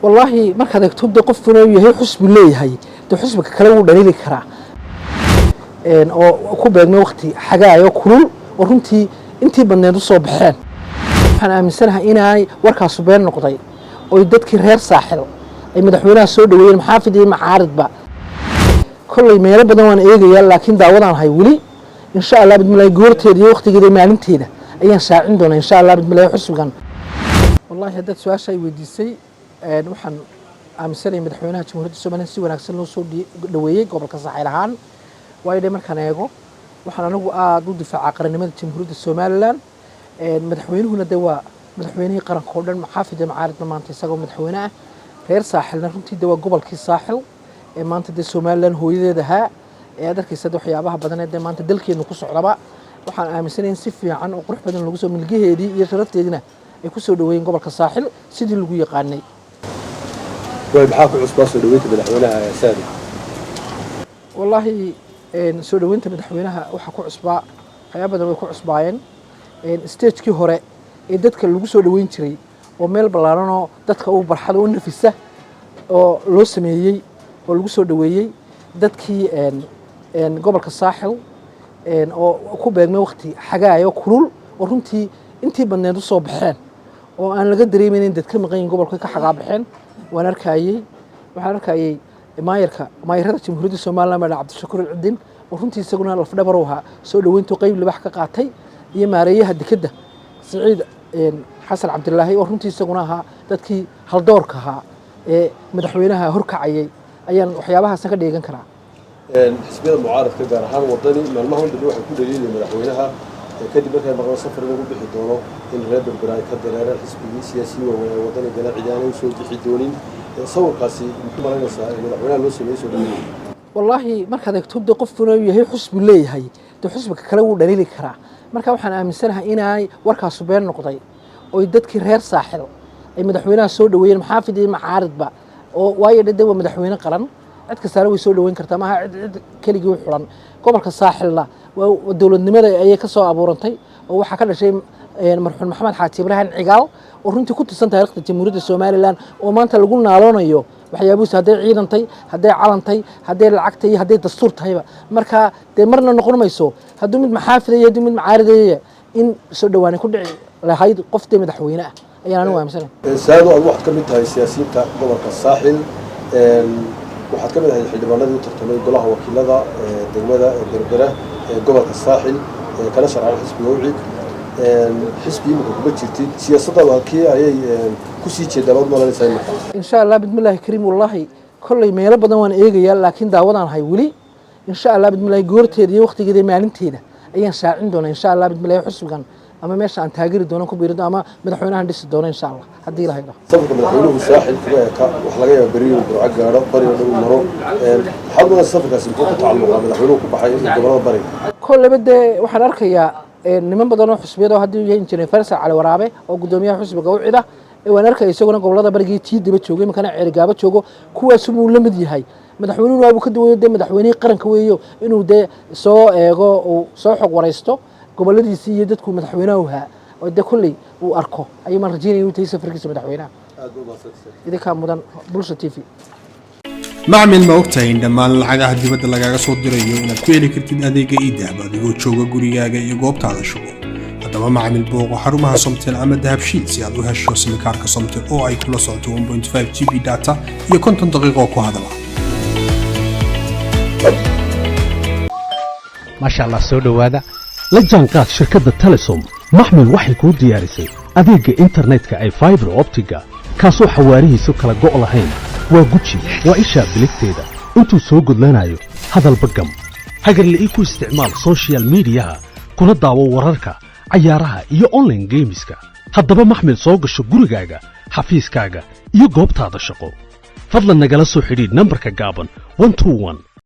والله ما كذا كتب قف فنوي هي حسب اللي هي ده حسب كلامه دليل كرا أو كوبا وقتي حاجة يأكلون ورنتي أنتي بنادو صبحان أنا مثلها إنها وركا صبيان نقطي ويدتك غير ساحل أي مدحونا سود والمحافظين معارض بقى كل ما يربى دوان إيجي لكن دعوة عن هيولي إن شاء الله بدنا يجورت هذه وقت كده ما ننتهي أي ساعة عندنا إن شاء الله بدنا يحسوا كان والله هذا سؤال شيء وديسي نوحن مثلا مدحونا جمهورية السومالية سوى نكسل نصود دوية قبل كصحيح الحال وايد مركنا يجو وحنا نجوا ضد دفاع قرنمة جمهورية السومالية مدحوين هنا دواء مدحوينه قرن كودن محافظة معارض ما أنت سجوا مدحوينه غير ساحل نرنتي دواء قبل كي ساحل ما أنت السومالية هو يدها هذا كيسد وحيابها بدنا ده ما أنت دلك نقص علباء وحنا مثلا نسيف عن وقرح بدنا نقص من الجهة دي يشرت يدنا يكسر دوين قبل كالساحل سيد اللي يقاني. طيب حاكي عصباص دوينت مدحوينها سادي. والله سودوينت مدحوينها وحكوا عصباء حيابا دويكوا عصباين ستيج كي هراء دتك اللي جسوا دوين تري وميل بلارانو دتك أو برحلو النفسة أو لوسميي واللي جسوا دويي دتكي قبل كالساحل أو كوبا وقتي حاجة يأكلون ورنتي أنتي بنادو صبحان وأنا لقد دري من إن دتك مغين قبل كي حاجة بحين وأنا ركاي ما يركا جمهورية السومالية مع عبد الشكور العدين ورنتي سجونا الفدا بروها سودوين تقيم لبحك قاتي يماريها دكده سعيد حسن عبد الله ورنتي سجوناها دتكي هالدوركها مدحوينها هركعيي أيان وحيابها سكر ديجان كرا. حسبي المعارض كجار هان وطني من ما هو اللي واحد كل دليل مدحوينها كدي مثلا بقى سفر نقول بحدونه إن رد البراي كدرارة حسبي سياسي ووطني جنا عياني وسود بحدونين صور قاسي مرة نصا مدحوينها لوسي ميسو دليل. والله ما كذا كتب قف فنوي هي حسب اللي هي ده حسب كلامه دليل كرا. marka waxaan aaminsanahay inay warka subeen noqday oo dadkii reer saaxil ay madaxweynaha soo dhaweeyeen maxaafidii macaaridba oo waayo dadwa madaxweyne qaran cid ka saaray way soo dhaweyn kartaa ma cid kaligii u xulan gobolka saaxilna waa dawladnimada ay ka soo abuurantay oo waxa ka dhashay marxuum maxamed xaaji ibrahim cigaal oo runtii ku tirsan taariikhda jamhuuriyadda Soomaaliland oo maanta lagu naaloonayo waxyaabuhu haday ciidantay haday calantay haday lacagtay haday dastuur tahayba marka de marna noqon mayso haduu mid maxaafid iyo mid macaaridaya in soo dhawaanay ku dhici lahayd qoftii madaxweynaha ayaan anigu aaminsan saado aad wax ka mid tahay siyaasiyiinta gobolka saaxil waxaad ka mid tahay xildhibaanadii u tartamay golaha wakiilada degmada berbera gobolka saaxil kala sharcay xisbiga wiciid حسبي مكتوب جرتي سياسة واقعية أي كسي جدا بعد ما لنسى إن شاء الله بسم الله كريم والله كل ما يربى دوان إيجي لكن دعوة عن هيولي إن شاء الله بسم الله جورت هذه وقت كده ما ننتهي أي ساعة عندنا إن شاء الله بسم الله يحسوا كان أما ماشي عن تاجر دونا كبير ده أما مدحونا هندس الدونا إن شاء الله هدي له هيدا. صفقة مدحونا الساحل كا وحلاقيها بريء وبرعج جارة بريء ومرو حضنا الصفقة سبقت تعلق مدحونا كبحي الجبران بريء. كل بدي وحنركيا niman badan oo xisbiyada hadii yahay injineer Farsal Cali Waraabe oo gudoomiyaha xisbiga u cida waan arkay isaguna gobolada barigii tii daba joogay markana Ceerigaaba joogo kuwaas uu la mid yahay madaxweynuhu waa ka duwayay madaxweynaha qaranka weeyo inuu soo eego oo soo xog wareysto goboladiisa iyo dadku madaxweynaha oo kulli uu arko ay ma rajeynayay inuu tahay safarkiisa madaxweynaha idinka mudan bulsho TV macmiil ma ogtahay in dhammaan lacagaha dibadda lagaaga soo dirayo inaad ku heli kartid adeega e-dahab adigoo jooga gurigaaga iyo goobtaada shugo haddaba macmiil booqo xarumaha Somtel ama dahabshiil si aad u hesho simikaarka Somtel oo ay kula socoto 1.5 GB data iyo 50 daqiiqo ku hadala masha Allah soo dhawaada la jaanqaad shirkadda Telesom macmiil waxay ku diyaarisay adeega internetka ay fiber optiga kaasoo xawaarihiisu kala go' lahayn waa guji waa isha biligteeda intuu soo gudlanayo hadalba gam hagarle ii ku isticmaal social media kuna daawo wararka cayaaraha iyo online gameska haddaba maxmil soo gasho gurigaaga xafiiskaaga iyo goobtaada shaqo fadlan nagala soo xidhiidh nambarka gaaban 121